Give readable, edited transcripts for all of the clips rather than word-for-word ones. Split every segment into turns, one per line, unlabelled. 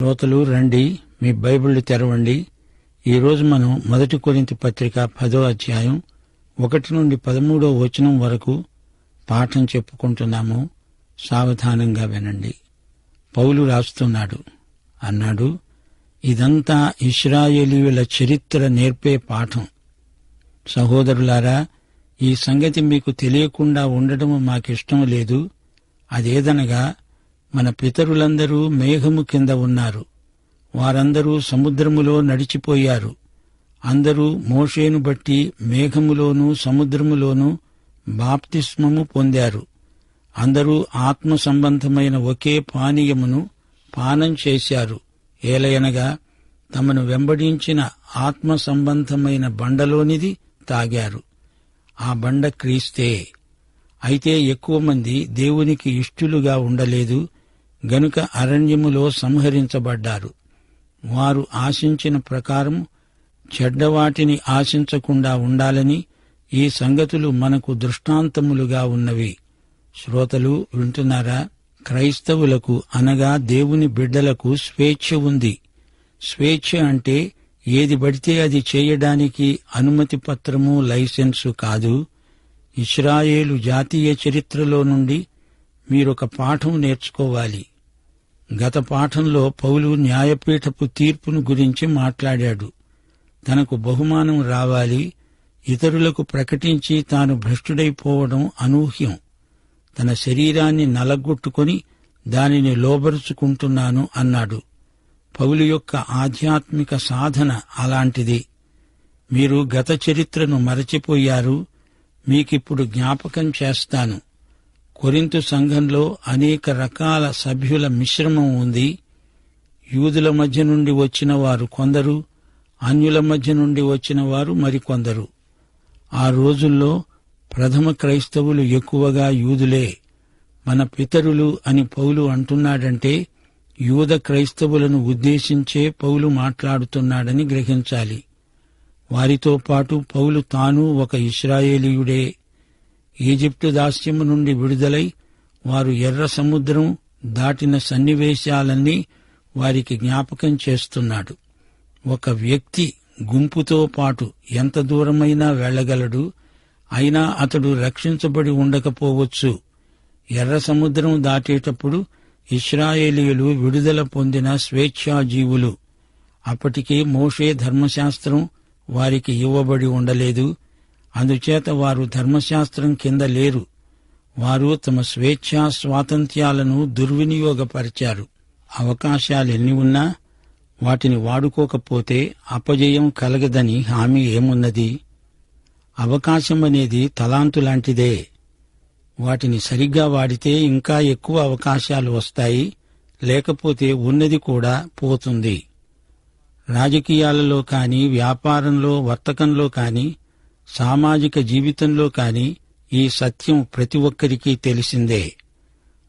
శ్రోతలు రండి, మీ బైబిళ్లు తెరవండి. ఈరోజు మనం 1 కొరింథీ పత్రిక 10వ అధ్యాయం 1 నుండి 13వ వచనం వరకు పాఠం చెప్పుకుంటున్నాము. సావధానంగా వినండి. పౌలు రాస్తున్నాడు, అన్నాడు, ఇదంతా ఇశ్రాయేలీయుల చరిత్ర నేర్పే పాఠం. సహోదరులారా, ఈ సంగతి మీకు తెలియకుండా ఉండడం మాకిష్టం లేదు. అదేదనగా, మన పితరులందరూ మేఘము కింద ఉన్నారు. వారందరూ సముద్రములో నడిచిపోయారు. అందరూ మోషేను బట్టి మేఘములోనూ సముద్రములోనూ బాప్తిస్మము పొందారు. అందరూ ఆత్మ సంబంధమైన ఒకే పానీయమును పానం చేశారు. ఏలయనగా తమను వెంబడించిన ఆత్మ సంబంధమైన బండలోనిది తాగారు. ఆ బండ క్రీస్తే. అయితే ఎక్కువ మంది దేవునికి ఇష్టులుగా ఉండలేదు గనుక అరణ్యములో సంహరించబడ్డారు. వారు ఆశించిన ప్రకారం చెడ్డవాటిని ఆశించకుండా ఉండాలని ఈ సంగతులు మనకు దృష్టాంతములుగా ఉన్నవి. శ్రోతలు వింటున్నారా? క్రైస్తవులకు అనగా దేవుని బిడ్డలకు స్వేచ్ఛ ఉంది. స్వేచ్ఛ అంటే ఏది పడితే అది చేయడానికి అనుమతి పత్రము, లైసెన్సు కాదు. ఇశ్రాయేలు జాతీయ చరిత్రలో నుండి మీరొక పాఠం నేర్చుకోవాలి. గత పాఠంలో పౌలు న్యాయపీఠపు తీర్పును గురించి మాట్లాడాడు. తనకు బహుమానం రావాలి, ఇతరులకు ప్రకటించి తాను భ్రష్టుడైపోవడం అనూహ్యం. తన శరీరాన్ని నలగొట్టుకొని దానిని లోబరుచుకుంటున్నాను అన్నాడు. పౌలు యొక్క ఆధ్యాత్మిక సాధన అలాంటిది. మీరు గత చరిత్రను మరచిపోయారు. మీకిప్పుడు జ్ఞాపకం చేస్తాను. కొరింథు సంఘంలో అనేక రకాల సభ్యుల మిశ్రమం ఉంది. యూదుల మధ్య నుండి వచ్చిన వారు కొందరు, అన్యుల మధ్య నుండి వచ్చిన వారు మరికొందరు. ఆ రోజుల్లో ప్రథమ క్రైస్తవులు ఎక్కువగా యూదులే. మన పితరులు అని పౌలు అంటున్నాడంటే యూద క్రైస్తవులను ఉద్దేశించే పౌలు మాట్లాడుతున్నాడని గ్రహించాలి. వారితో పాటు పౌలు తాను ఒక ఇశ్రాయేలీయుడే. ఈజిప్టు దాస్యము నుండి విడుదలై వారు ఎర్ర సముద్రం దాటిన సన్నివేశాలన్నీ వారికి జ్ఞాపకం చేస్తున్నాడు. ఒక వ్యక్తి గుంపుతో పాటు ఎంత దూరమైనా వెళ్లగలడు. అయినా అతడు రక్షించబడి ఉండకపోవచ్చు. ఎర్ర సముద్రం దాటేటప్పుడు ఇశ్రాయేలీయులు విడుదల పొందిన స్వేచ్ఛాజీవులు. అప్పటికే మోషే ధర్మశాస్త్రం వారికి ఇవ్వబడి ఉండలేదు. అందుచేత వారు ధర్మశాస్త్రం కింద లేరు. వారు తమ స్వేచ్ఛా స్వాతంత్ర్యాలను దుర్వినియోగపరిచారు. అవకాశాలెన్ని ఉన్నా వాటిని వాడుకోకపోతే అపజయం కలగదని హామీ ఏమున్నది? అవకాశమనేది తలాంతులాంటిదే. వాటిని సరిగ్గా వాడితే ఇంకా ఎక్కువ అవకాశాలు వస్తాయి, లేకపోతే ఉన్నది కూడా పోతుంది. రాజకీయాలలో కాని, వ్యాపారంలో, వర్తకంలో కాని, సామాజిక జీవితంలో కాని ఈ సత్యం ప్రతి ఒక్కరికీ తెలిసిందే.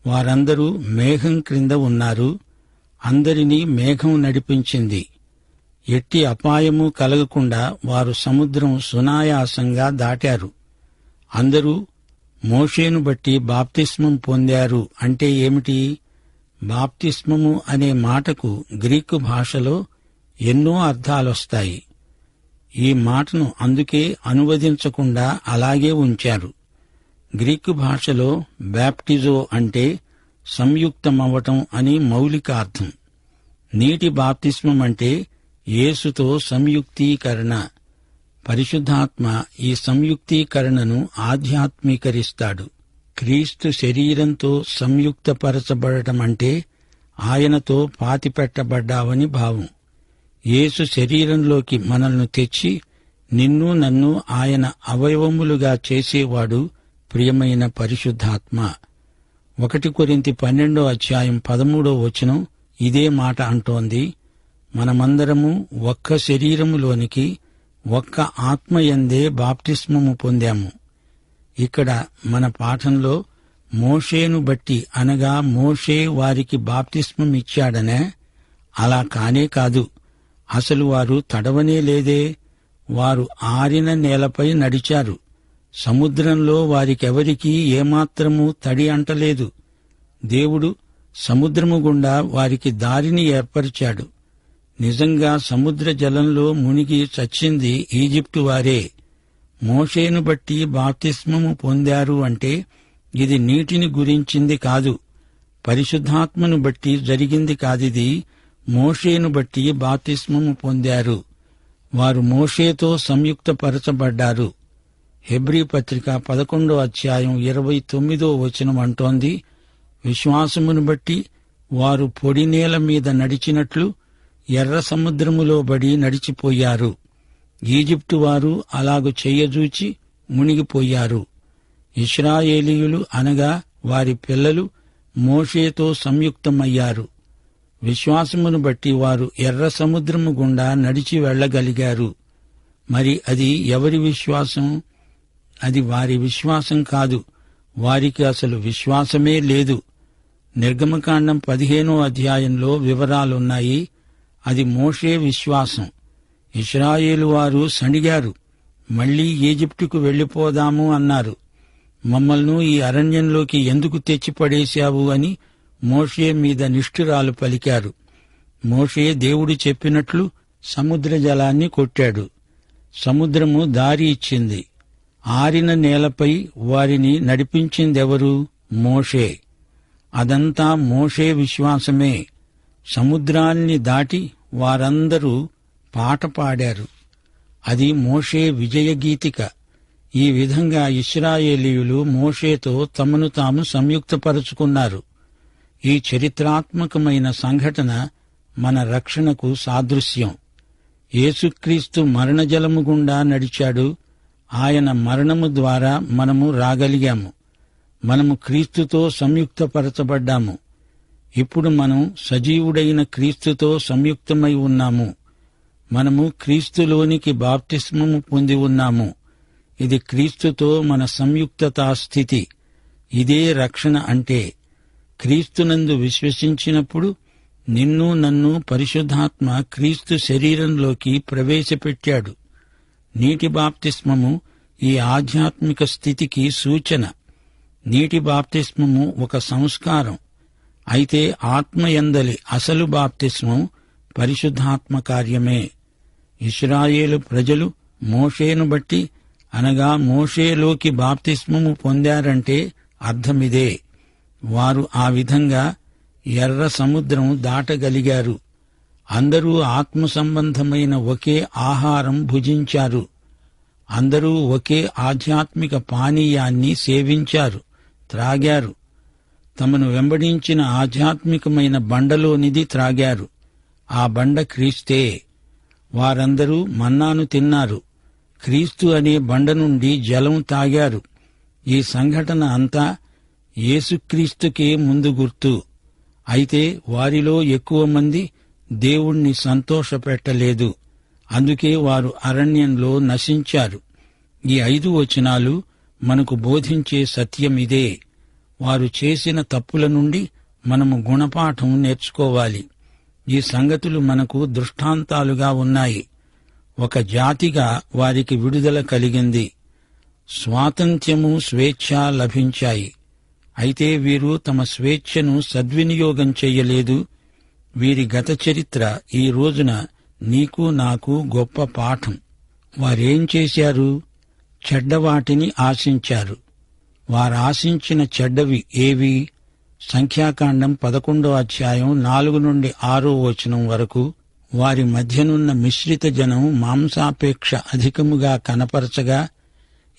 వారందరూ మేఘం క్రింద ఉన్నారు. అందరినీ మేఘం నడిపించింది. ఎట్టి అపాయము కలగకుండా వారు సముద్రం సునాయాసంగా దాటారు. అందరూ మోషేను బట్టి బాప్తిస్మం పొందారు అంటే ఏమిటి? బాప్తిస్మము అనే మాటకు గ్రీకు భాషలో ఎన్నో అర్థాలొస్తాయి. ఈ మాటను అందుకే అనువదించకుండా అలాగే ఉంచారు. గ్రీకు భాషలో బ్యాప్టిజో అంటే సంయుక్తమవ్వటం అని మౌలిక అర్థం. నీటి బాప్తిస్మం అంటే యేసుతో సంయుక్తీకరణ. పరిశుద్ధాత్మ ఈ సంయుక్తీకరణను ఆధ్యాత్మీకరిస్తాడు. క్రీస్తు శరీరంతో సంయుక్తపరచబడటమంటే ఆయనతో పాతిపెట్టబడ్డావని భావం. యేసు శరీరంలోకి మనల్ని తెచ్చి నిన్ను నన్ను ఆయన అవయవములుగా చేసేవాడు ప్రియమైన పరిశుద్ధాత్మ. 1 కొరింథీ 12వ అధ్యాయం 13వ వచనం ఇదే మాట అంటోంది. మనమందరము ఒక్క శరీరములోనికి ఒక్క ఆత్మయందే బాప్తిస్మము పొందాము. ఇక్కడ మన పాఠంలో మోషేను బట్టి అనగా మోషే వారికి బాప్తిస్మమిచ్చాడనే? అలా కానే కాదు. అసలు వారు తడవనే లేదే. వారు ఆరిన నేలపై నడిచారు. సముద్రంలో వారికెవరికీ ఏమాత్రమూ తడి అంటలేదు. దేవుడు సముద్రము గుండా వారికి దారిని ఏర్పరిచాడు. నిజంగా సముద్ర జలంలో మునిగి చచ్చింది ఈజిప్టు వారే. మోషేను బట్టి బాప్తిస్మము పొందారు అంటే ఇది నీటిని గురించింది కాదు, పరిశుద్ధాత్మను బట్టి జరిగింది కాదిది. మోషేను బట్టి బాప్తిస్మము పొందారు. వారు మోషేతో సంయుక్తపరచబడ్డారు. హెబ్రీ పత్రిక 11వ అధ్యాయం 29వ వచనం అంటోంది, విశ్వాసమును బట్టి వారు పొడి నేల మీద నడిచినట్లు ఎర్ర సముద్రములో బడి నడిచిపోయారు. ఈజిప్టు వారు అలాగు చెయ్యజూచి మునిగిపోయారు. ఇశ్రాయేలీయులు అనగా వారి పిల్లలు మోషేతో సంయుక్తమయ్యారు. విశ్వాసమును బట్టి వారు ఎర్ర సముద్రము గుండా నడిచి వెళ్లగలిగారు. మరి అది ఎవరి విశ్వాసం? అది వారి విశ్వాసం కాదు. వారికి అసలు విశ్వాసమే లేదు. నిర్గమకాండం 15వ అధ్యాయంలో వివరాలున్నాయి. అది మోషే విశ్వాసం. ఇశ్రాయేలు వారు సణిగారు. మళ్లీ ఈజిప్టుకు వెళ్లిపోదాము అన్నారు. మమ్మల్ని ఈ అరణ్యంలోకి ఎందుకు తెచ్చిపడేశావు అని మోషే మీద నిష్ఠురాలు పలికారు. మోషే దేవుడు చెప్పినట్లు సముద్ర జలాన్ని కొట్టాడు. సముద్రము దారి ఇచ్చింది. ఆరిన నేలపై వారిని నడిపించిందెవరు? మోషే. అదంతా మోషే విశ్వాసమే. సముద్రాన్ని దాటి వారందరూ పాట పాడారు. అది మోషే విజయగీతిక. ఈ విధంగా ఇశ్రాయేలీయులు మోషేతో తమను తాము సంయుక్తపరుచుకున్నారు. ఈ చరిత్రాత్మకమైన సంఘటన మన రక్షణకు సాదృశ్యం. యేసుక్రీస్తు మరణజలము గుండా నడిచాడు. ఆయన మరణము ద్వారా మనము రాగలిగాము. మనము క్రీస్తుతో సంయుక్తపరచబడ్డాము. ఇప్పుడు మనం సజీవుడైన క్రీస్తుతో సంయుక్తమై ఉన్నాము. మనము క్రీస్తులోనికి బాప్తిస్మము పొంది ఉన్నాము. ఇది క్రీస్తుతో మన సంయుక్తతా స్థితి. ఇదే రక్షణ అంటే. క్రీస్తునందు విశ్వసించినప్పుడు నిన్ను నన్ను పరిశుద్ధాత్మ క్రీస్తు శరీరంలోకి ప్రవేశపెట్టాడు. నీటి బాప్తిస్మము ఈ ఆధ్యాత్మిక స్థితికి సూచన. నీటి బాప్తిస్మము ఒక సంస్కారం. అయితే ఆత్మయందలి అసలు బాప్తిస్మం పరిశుద్ధాత్మ కార్యమే. ఇశ్రాయేలు ప్రజలు మోషేను బట్టి అనగా మోషేలోకి బాప్తిస్మము పొందారంటే అర్థమిదే. వారు ఆ విధంగా ఎర్ర సముద్రం దాటగలిగారు. అందరూ ఆత్మ సంబంధమైన ఒకే ఆహారం భుజించారు. అందరూ ఒకే ఆధ్యాత్మిక పానీయాన్ని సేవించారు, త్రాగారు. తమను వెంబడించిన ఆధ్యాత్మికమైన బండలోనిది త్రాగారు. ఆ బండ క్రీస్తే. వారందరూ మన్నాను తిన్నారు. క్రీస్తు అనే బండ నుండి జలం తాగారు. ఈ సంఘటన అంతా యేసుక్రీస్తుకే ముందు గుర్తు. అయితే వారిలో ఎక్కువ మంది దేవుణ్ణి సంతోషపెట్టలేదు. అందుకే వారు అరణ్యంలో నశించారు. ఈ 5 వచనాలు మనకు బోధించే సత్యమిదే. వారు చేసిన తప్పుల నుండి మనము గుణపాఠం నేర్చుకోవాలి. ఈ సంగతులు మనకు దృష్టాంతాలుగా ఉన్నాయి. ఒక జాతిగా వారికి విడుదల కలిగింది. స్వాతంత్ర్యము, స్వేచ్ఛ లభించాయి. అయితే వీరు తమ స్వేచ్ఛను సద్వినియోగం చెయ్యలేదు. వీరి గత చరిత్ర ఈ రోజున నీకు నాకు గొప్ప పాఠం. వారేం చేశారు? చెడ్డవాటిని ఆశించారు. వారాశించిన చెడ్డవి ఏవి? సంఖ్యాకాండం 11వ అధ్యాయం 4 నుండి 6వ వచనం వరకు వారి మధ్యనున్న మిశ్రిత జనం మాంసాపేక్ష అధికముగా కనపరచగా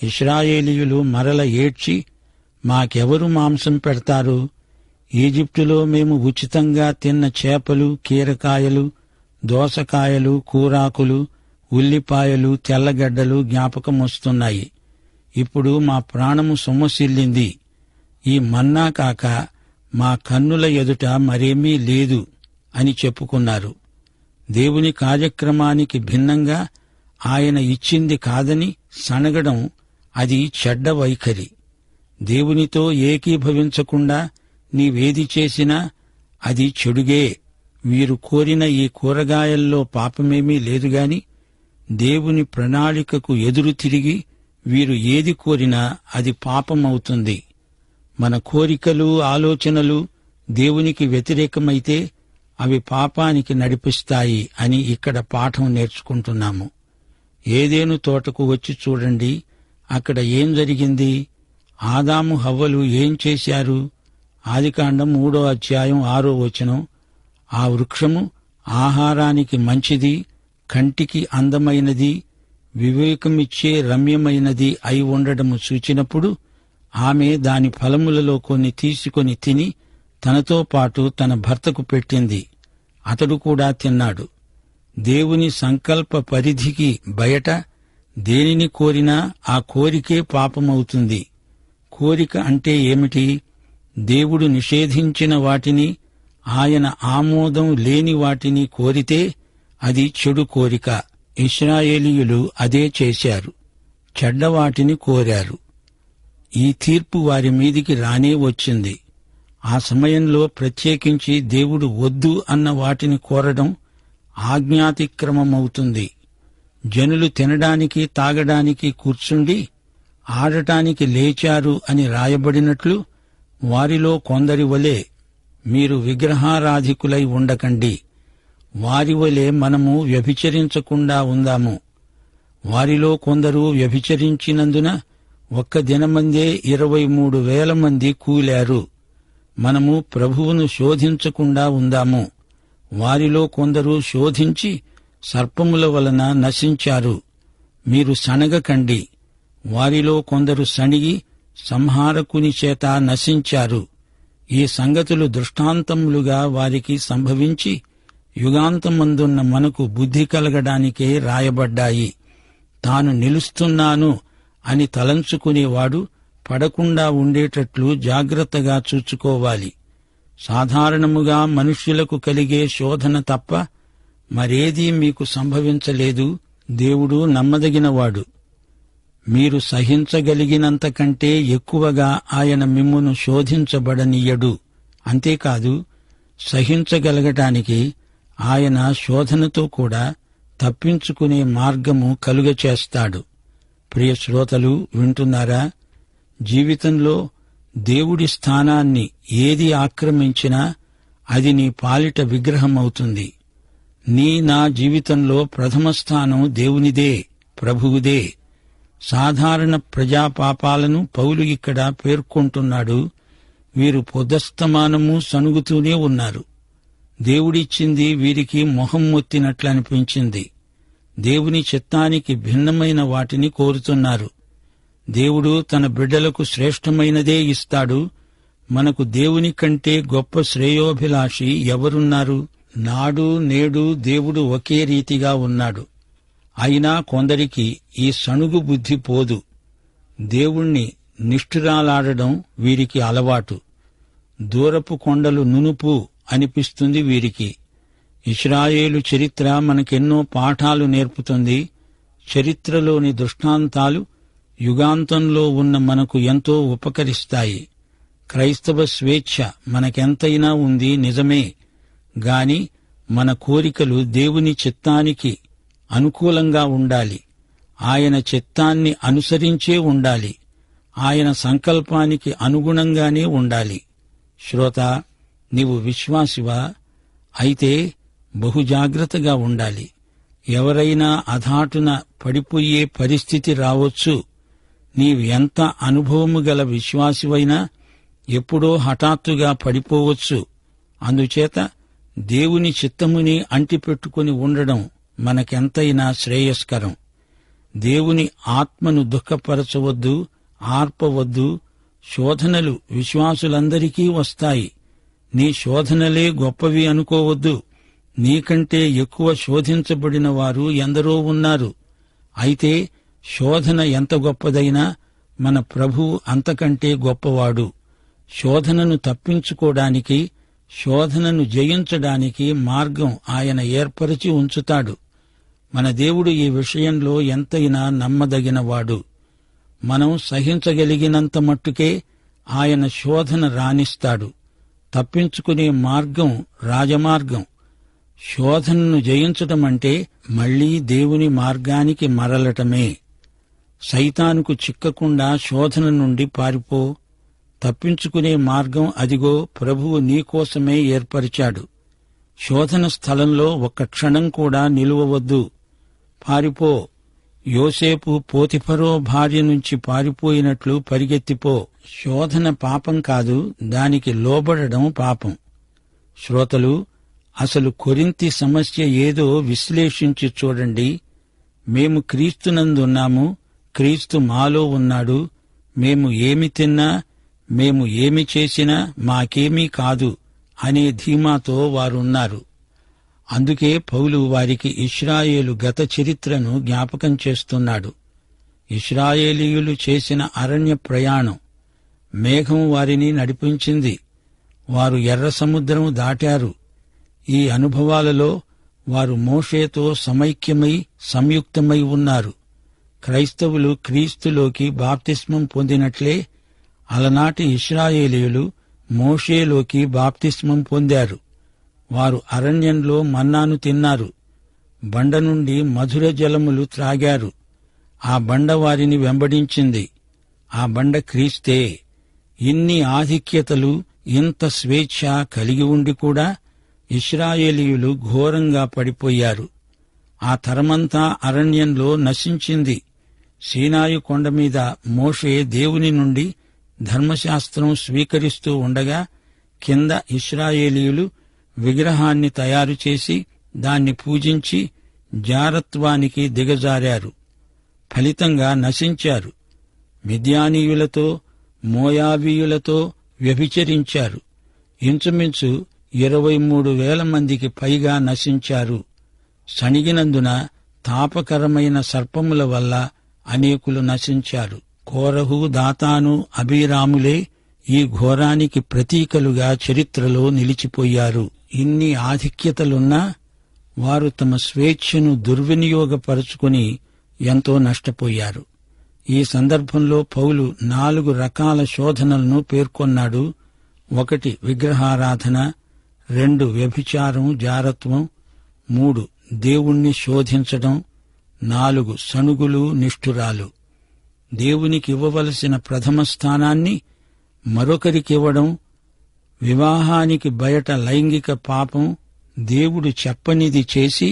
ఇశ్రాయేలీయులు మరల ఏడ్చి, మాకెవరు మాంసం పెడతారు? ఈజిప్టులో మేము ఉచితంగా తిన్న చేపలు, కీరకాయలు, దోసకాయలు, కూరాకులు, ఉల్లిపాయలు, తెల్లగడ్డలు జ్ఞాపకమొస్తున్నాయి. ఇప్పుడు మా ప్రాణము సొమ్మసిల్లింది. ఈ మన్నా కాక మా కన్నుల ఎదుట మరేమీ లేదు అని చెప్పుకున్నారు. దేవుని కార్యక్రమానికి భిన్నంగా ఆయన ఇచ్చింది కాదని సనగడం అది చెడ్డ వైఖరి. దేవునితో ఏకీభవించకుండా నీవేది చేసినా అది చెడుగే. వీరు కోరిన ఈ కూరగాయల్లో పాపమేమీ లేదుగాని దేవుని ప్రణాళికకు ఎదురు తిరిగి వీరు ఏది కోరినా అది పాపమవుతుంది. మన కోరికలు, ఆలోచనలు దేవునికి వ్యతిరేకమైతే అవి పాపానికి నడిపిస్తాయి అని ఇక్కడ పాఠం నేర్చుకుంటున్నాము. ఏదెను తోటకు వచ్చి చూడండి, అక్కడ ఏం జరిగింది? ఆదాము హవ్వలు ఏం చేశారు? ఆదికాండం 3:6 ఆ వృక్షము ఆహారానికి మంచిది, కంటికి అందమైనది, వివేకమిచ్చే రమ్యమైనది అయి ఉండడము చూచినప్పుడు ఆమె దాని ఫలములలో కొన్ని తీసుకొని తిని తనతో పాటు తన భర్తకు పెట్టింది. అతడు కూడా తిన్నాడు. దేవుని సంకల్ప పరిధికి బయట దేనిని కోరినా ఆ కోరికే పాపమవుతుంది. కోరిక అంటే ఏమిటి? దేవుడు నిషేధించిన వాటిని, ఆయన ఆమోదం లేని వాటిని కోరితే అది చెడు కోరిక. ఇశ్రాయేలీయులు అదే చేశారు. చెడ్డవాటిని కోరారు. ఈ తీర్పు వారి మీదికి రానే వచ్చింది. ఆ సమయంలో ప్రత్యేకించి దేవుడు వద్దు అన్న వాటిని కోరడం ఆజ్ఞాతిక్రమమవుతుంది. జనులు తినడానికి తాగడానికి కూర్చుండి ఆడటానికి లేచారు అని రాయబడినట్లు వారిలో కొందరి వలె మీరు విగ్రహారాధికులై ఉండకండి. వారి వలె మనము వ్యభిచరించకుండా ఉందాము. వారిలో కొందరు వ్యభిచరించినందున ఒక్క దినమందే 23,000 మంది కూలారు. మనము ప్రభువును శోధించకుండా ఉందాము. వారిలో కొందరు శోధించి సర్పముల వలన నశించారు. మీరు సణగకండి. వారిలో కొందరు సణిగి సంహారకుని చేత నశించారు. ఈ సంగతులు దృష్టాంతములుగా వారికి సంభవించి యుగాంతమందున్న మనకు బుద్ధి కలగడానికే రాయబడ్డాయి. తాను నిలుస్తున్నాను అని తలంచుకునేవాడు పడకుండా ఉండేటట్లు జాగ్రత్తగా చూచుకోవాలి. సాధారణముగా మనుష్యులకు కలిగే శోధన తప్ప మరేదీ మీకు సంభవించలేదు. దేవుడు నమ్మదగినవాడు. మీరు సహించగలిగినంతకంటే ఎక్కువగా ఆయన మిమ్మును శోధించబడనీయడు. అంతేకాదు, సహించగలగటానికి ఆయన శోధనతో కూడా తప్పించుకునే మార్గము కలుగచేస్తాడు. ప్రియ శ్రోతలు, వింటున్నారా? జీవితంలో దేవుడి స్థానాన్ని ఏది ఆక్రమించినా అది నీ పాలిట విగ్రహమవుతుంది. నా జీవితంలో ప్రథమ స్థానం దేవునిదే, ప్రభువుదే. సాధారణ ప్రజాపాపాలను పౌలు ఇక్కడ పేర్కొంటున్నాడు. వీరు పొద్దస్తమానము సణుగుతూనే ఉన్నారు. దేవుడిచ్చింది వీరికి మొహం మొత్తినట్లనిపించింది. దేవుని చిత్తానికి భిన్నమైన వాటిని కోరుతున్నారు. దేవుడు తన బిడ్డలకు శ్రేష్టమైనదే ఇస్తాడు. మనకు దేవుని కంటే గొప్ప శ్రేయోభిలాషి ఎవరున్నారు? నాడు నేడు దేవుడు ఒకే రీతిగా ఉన్నాడు. అయినా కొందరికి ఈ సణుగు బుద్ధి పోదు. దేవుణ్ణి నిష్ఠురాలాడడం వీరికి అలవాటు. దూరపు కొండలు నునుపు అనిపిస్తుంది వీరికి. ఇశ్రాయేలు చరిత్ర మనకెన్నో పాఠాలు నేర్పుతుంది. చరిత్రలోని దృష్టాంతాలు యుగాంతంలో ఉన్న మనకు ఎంతో ఉపకరిస్తాయి. క్రైస్తవ స్వేచ్ఛ మనకెంతైనా ఉంది, నిజమే. గాని మన కోరికలు దేవుని చిత్తానికి అనుకూలంగా ఉండాలి. ఆయన చిత్తాన్ని అనుసరించే ఉండాలి. ఆయన సంకల్పానికి అనుగుణంగానే ఉండాలి. శ్రోత, నీవు విశ్వాసివా? అయితే బహుజాగ్రత్తగా ఉండాలి. ఎవరైనా అధాటున పడిపోయే పరిస్థితి రావచ్చు. నీవెంత అనుభవము గల విశ్వాసివైనా ఎప్పుడో హఠాత్తుగా పడిపోవచ్చు. అందుచేత దేవుని చిత్తముని అంటిపెట్టుకుని ఉండడం మనకెంతైనా శ్రేయస్కరం. దేవుని ఆత్మను దుఃఖపరచవద్దు, ఆర్పవద్దు. శోధనలు విశ్వాసులందరికీ వస్తాయి. నీ శోధనలే గొప్పవి అనుకోవద్దు. నీకంటే ఎక్కువ శోధించబడిన వారు ఎందరో ఉన్నారు. అయితే శోధన ఎంత గొప్పదైనా మన ప్రభువు అంతకంటే గొప్పవాడు. శోధనను తప్పించుకోవడానికి, శోధనను జయించడానికి మార్గం ఆయన ఏర్పరిచి ఉంచుతాడు. మన దేవుడు ఈ విషయంలో ఎంతైనా నమ్మదగినవాడు. మనం సహించగలిగినంత మట్టుకే ఆయన శోధన రానిస్తాడు. తప్పించుకునే మార్గం రాజమార్గం. శోధనను జయించటమంటే మళ్లీ దేవుని మార్గానికి మరలటమే. సైతానుకు చిక్కకుండా శోధన నుండి పారిపో. తప్పించుకునే మార్గం అదిగో ప్రభువు నీకోసమే ఏర్పరిచాడు. శోధన స్థలంలో ఒక్క క్షణం కూడా నిలువవద్దు. పారిపో. యోసేపు పోతిఫరో భార్య నుంచి పారిపోయినట్లు పరిగెత్తిపో. శోధన పాపం కాదు, దానికి లోబడడం పాపం. శ్రోతలు, అసలు కొరింథీ సమస్య ఏదో విశ్లేషించి చూడండి. మేము క్రీస్తునందున్నాము, క్రీస్తు మాలో ఉన్నాడు. మేము ఏమి తిన్నా, మేము ఏమి చేసినా మాకేమీ కాదు అనే ధీమాతో వారున్నారు. అందుకే పౌలు వారికి ఇశ్రాయేలు గత చరిత్రను జ్ఞాపకం చేస్తున్నాడు. ఇశ్రాయేలీయులు చేసిన అరణ్య ప్రయాణం, మేఘం వారిని నడిపించింది. వారు ఎర్ర సముద్రం దాటారు. ఈ అనుభవాలలో వారు మోషేతో సమైక్యమై సంయుక్తమై ఉన్నారు. క్రైస్తవులు క్రీస్తులోకి బాప్తిస్మం పొందినట్లే అలనాటి ఇశ్రాయేలీయులు మోషేలోకి బాప్తిస్మం పొందారు. వారు అరణ్యంలో మన్నాను తిన్నారు. బండ నుండి మధుర జలములు త్రాగారు. ఆ బండ వారిని వెంబడించింది. ఆ బండ క్రీస్తే. ఇన్ని ఆధిక్యతలు, ఇంత స్వేచ్ఛ కలిగి ఉండి కూడా ఇశ్రాయేలీయులు ఘోరంగా పడిపోయారు. ఆ తరమంతా అరణ్యంలో నశించింది. సీనాయి కొండమీద మోషే దేవుని నుండి ధర్మశాస్త్రం స్వీకరిస్తూ ఉండగా కింద ఇశ్రాయేలీయులు విగ్రహాన్ని తయారు చేసి దాన్ని పూజించి జారత్వానికి దిగజారారు. ఫలితంగా నశించారు. మిద్యానీయులతో, మోయాబీయులతో వ్యభిచరించారు. ఇంచుమించు 23,000 మందికి పైగా నశించారు. సణిగినందున తాపకరమైన సర్పముల వల్ల అనేకులు నశించారు. కోరహు, దాతాను, అబీరాములే ఈ ఘోరానికి ప్రతీకలుగా చరిత్రలో నిలిచిపోయారు. ఇన్ని ఆధిక్యతలున్నా వారు తమ స్వేచ్ఛను దుర్వినియోగపరుచుకుని ఎంతో నష్టపోయారు. ఈ సందర్భంలో పౌలు 4 రకాల శోధనలను పేర్కొన్నాడు. 1 విగ్రహారాధన, 2 వ్యభిచారం, జారత్వం, 3 దేవుణ్ణి శోధించడం, 4 సణుగులు, నిష్ఠురాలు. దేవునికి ఇవ్వవలసిన ప్రథమ స్థానాన్ని మరొకరికివ్వడం, వివాహానికి బయట లైంగిక పాపం, దేవుడు చెప్పనిది చేసి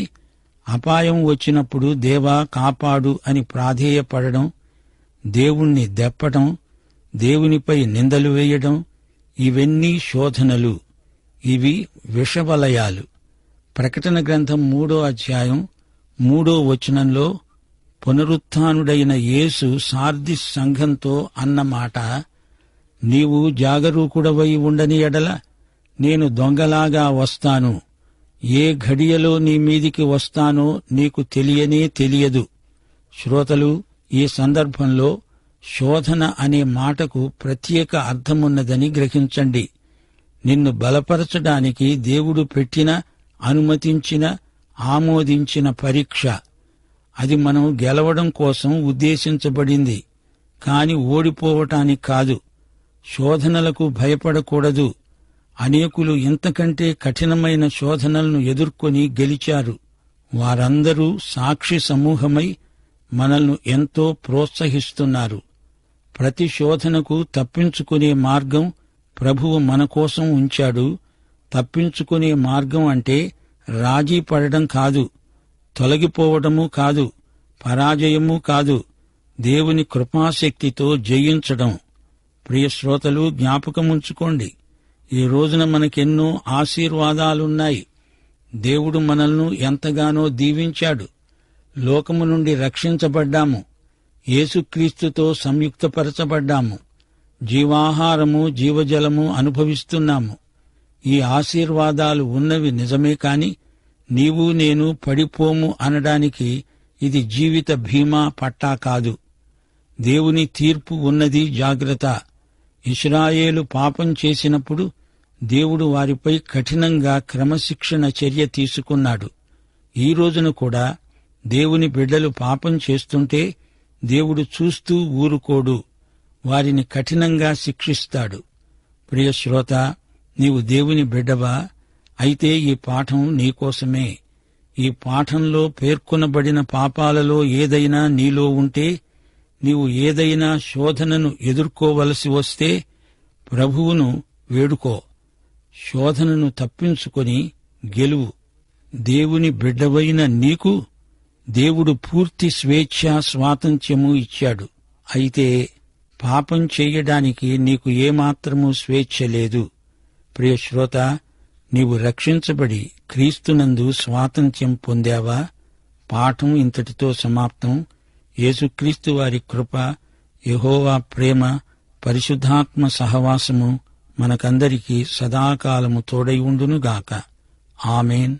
అపాయం వచ్చినప్పుడు దేవా కాపాడు అని ప్రాధేయపడడం, దేవుణ్ణి దెప్పడం, దేవునిపై నిందలు వేయడం, ఇవన్నీ శోధనలు. ఇవి విషవలయాలు. ప్రకటన గ్రంథం 3వ అధ్యాయం 3వ వచనంలో పునరుత్థానుడైన యేసు సార్దిస్ సంఘంతో అన్నమాట, నీవు జాగరూకుడవై ఉండని ఎడల నేను దొంగలాగా వస్తాను. ఏ ఘడియలో నీ మీదికి వస్తానో నీకు తెలియనే తెలియదు. శ్రోతలు, ఈ సందర్భంలో శోధన అనే మాటకు ప్రత్యేక అర్థమున్నదని గ్రహించండి. నిన్ను బలపరచడానికి దేవుడు పెట్టిన, అనుమతించిన, ఆమోదించిన పరీక్ష. అది మనం గెలవడం కోసం ఉద్దేశించబడింది, కాని ఓడిపోవటానికి కాదు. శోధనలకు భయపడకూడదు. అనేకులు ఇంతకంటే కఠినమైన శోధనలను ఎదుర్కొని గెలిచారు. వారందరూ సాక్షి సమూహమై మనల్ని ఎంతో ప్రోత్సహిస్తున్నారు. ప్రతి శోధనకు తప్పించుకునే మార్గం ప్రభువు మన కోసం ఉంచాడు. తప్పించుకునే మార్గం అంటే రాజీ పడడం కాదు, తొలగిపోవడము కాదు, పరాజయము కాదు, దేవుని కృపాశక్తితో జయించడం. ప్రియ శ్రోతలు, జ్ఞాపకముంచుకోండి, ఈ రోజున మనకెన్నో ఆశీర్వాదాలున్నాయి. దేవుడు మనల్ని ఎంతగానో దీవించాడు. లోకము నుండి రక్షించబడ్డాము. యేసుక్రీస్తుతో సంయుక్తపరచబడ్డాము. జీవాహారము, జీవజలము అనుభవిస్తున్నాము. ఈ ఆశీర్వాదాలు ఉన్నవి నిజమే, కాని నీవు నేను పడిపోము అనడానికి ఇది జీవిత బీమా పట్టా కాదు. దేవుని తీర్పు ఉన్నది, జాగ్రత్త. ఇశ్రాయేలు పాపం చేసినప్పుడు దేవుడు వారిపై కఠినంగా క్రమశిక్షణ చర్య తీసుకున్నాడు. ఈ రోజున కూడా దేవుని బిడ్డలు పాపం చేస్తుంటే దేవుడు చూస్తూ ఊరుకోడు, వారిని కఠినంగా శిక్షిస్తాడు. ప్రియ శ్రోత, నీవు దేవుని బిడ్డవా? అయితే ఈ పాఠం నీకోసమే. ఈ పాఠంలో పేర్కొనబడిన పాపాలలో ఏదైనా నీలో ఉంటే, నీవు ఏదైనా శోధనను ఎదుర్కోవలసి వస్తే, ప్రభువును వేడుకో. శోధనను తప్పించుకొని గెలువు. దేవుని బిడ్డవైన నీకు దేవుడు పూర్తి స్వేచ్ఛ స్వాతంత్ర్యము ఇచ్చాడు. అయితే పాపం చెయ్యడానికి నీకు ఏమాత్రమూ స్వేచ్ఛ లేదు. ప్రియశ్రోత, నీవు రక్షించబడి క్రీస్తునందు స్వాతంత్ర్యం పొందావా? పాఠం ఇంతటితో సమాప్తం. యేసుక్రీస్తు వారి కృప, యెహోవా ప్రేమ, పరిశుద్ధాత్మ సహవాసము మనకందరికీ సదాకాలము తోడై ఉండునుగాక. ఆమేన్.